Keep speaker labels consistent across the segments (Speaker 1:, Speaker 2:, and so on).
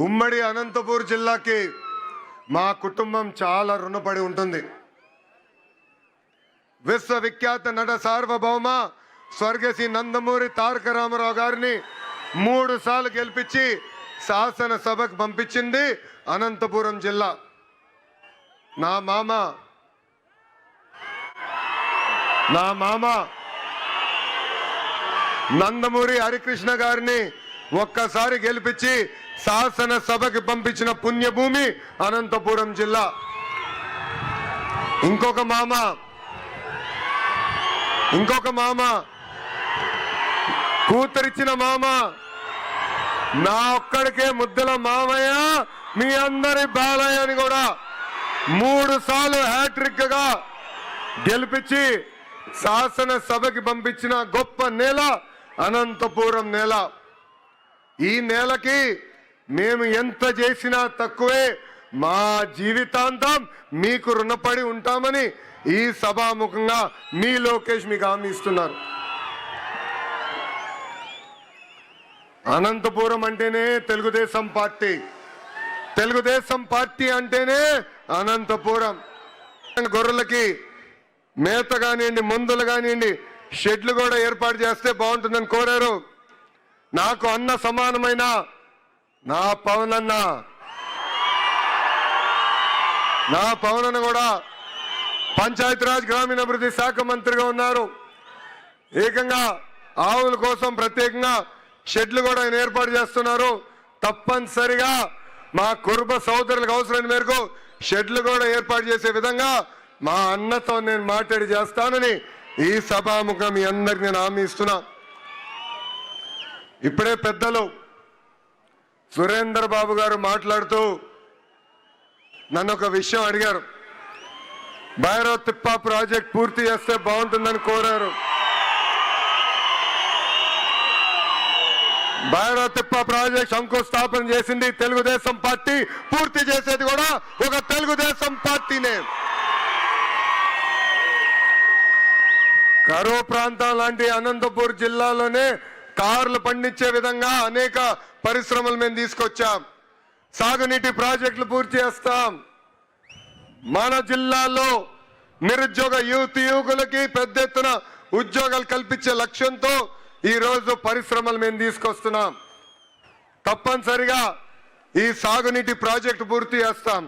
Speaker 1: ఉమ్మడి అనంతపూర్ జిల్లాకి మా కుటుంబం చాలా రుణపడి ఉంటుంది. విశ్వవిఖ్యాత నట సార్వభౌమ స్వర్గశ్రీ నందమూరి తారక రామారావు గారిని 3 సార్లు గెలిపించి శాసనసభకు పంపించింది అనంతపురం జిల్లా. నా మామ నందమూరి హరికృష్ణ గారిని ఒక్కసారి గెలిపించి శాసనసభకి పంపించిన పుణ్యభూమి అనంతపురం జిల్లా. ఇంకొక మామ కూతురిచ్చిన మామ నా ఒక్కడికే ముద్దల మామయ్య మీ అందరి బాలయ్య అని కూడా 3 సార్లు హ్యాట్రిక్ గా గెలిపించి శాసనసభకి పంపించిన గొప్ప నేల అనంతపురం నేల. ఈ నేలకి మేము ఎంత చేసినా తక్కువే. మా జీవితాంతం మీకు రుణపడి ఉంటామని ఈ సభాముఖంగా మీ లోకేష్ మీకు హామీ ఇస్తున్నారు. అనంతపురం అంటేనే తెలుగుదేశం పార్టీ అంటేనే అనంతపురం. గొర్రెలకి మేత కానివ్వండి, మందులు కానివ్వండి, షెడ్లు కూడా ఏర్పాటు చేస్తే బాగుంటుందని కోరారు. నాకు అన్న సమానమైన నా పవనన్న కూడా పంచాయతీరాజ్ గ్రామీణాభివృద్ధి శాఖ మంత్రిగా ఉన్నారు. ఏకంగా ఆవుల కోసం ప్రత్యేకంగా షెడ్లు కూడా ఆయన ఏర్పాటు చేస్తున్నారు. తప్పనిసరిగా మా కుర్బ సోదరులకు అవసరమైన మేరకు షెడ్లు కూడా ఏర్పాటు చేసే విధంగా మా అన్నతో నేను మాట్లాడి చేస్తానని ఈ సభాముఖం మీ అందరికి నేను హామీ ఇస్తున్నా. ఇప్పుడే పెద్దలు సురేంద్ర బాబు గారు మాట్లాడుతూ నన్ను ఒక విషయం అడిగారు. భైరవ్ తిప్ప ప్రాజెక్ట్ పూర్తి చేస్తే బాగుంటుందని కోరారు. భైరవ్ తిప్ప ప్రాజెక్ట్ శంకుస్థాపన చేసింది తెలుగుదేశం పార్టీ, పూర్తి చేసేది కూడా ఒక తెలుగుదేశం పార్టీనే. కరువు ప్రాంతం లాంటి అనంతపూర్ జిల్లాలోనే కార్లు పండించే విధంగా అనేక పరిశ్రమలు మేము తీసుకొచ్చాం. సాగునీటి ప్రాజెక్టులు పూర్తి చేస్తాం. మన జిల్లాలో నిరుద్యోగ యువకులకి పెద్ద ఎత్తున ఉద్యోగాలు కల్పించే లక్ష్యంతో ఈ రోజు పరిశ్రమలు మేము తీసుకొస్తున్నాం. తప్పనిసరిగా ఈ సాగునీటి ప్రాజెక్టు పూర్తి చేస్తాం.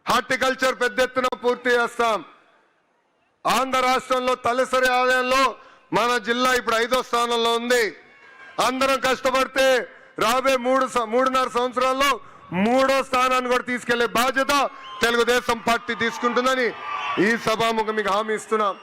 Speaker 1: హార్టికల్చర్ పెద్ద ఎత్తున పూర్తి చేస్తాం. ఆంధ్ర రాష్ట్రంలో తలసరి ఆదాయంలో మన జిల్లా ఇప్పుడు 5వ స్థానంలో ఉంది. అందరం కష్టపడితే రాబోయే 3.5 సంవత్సరాల్లో 3వ స్థానాన్ని కూడా తీసుకెళ్లే బాధ్యత తెలుగుదేశం పార్టీ తీసుకుంటుందని ఈ సభాముఖం మీకు హామీ ఇస్తున్నాం.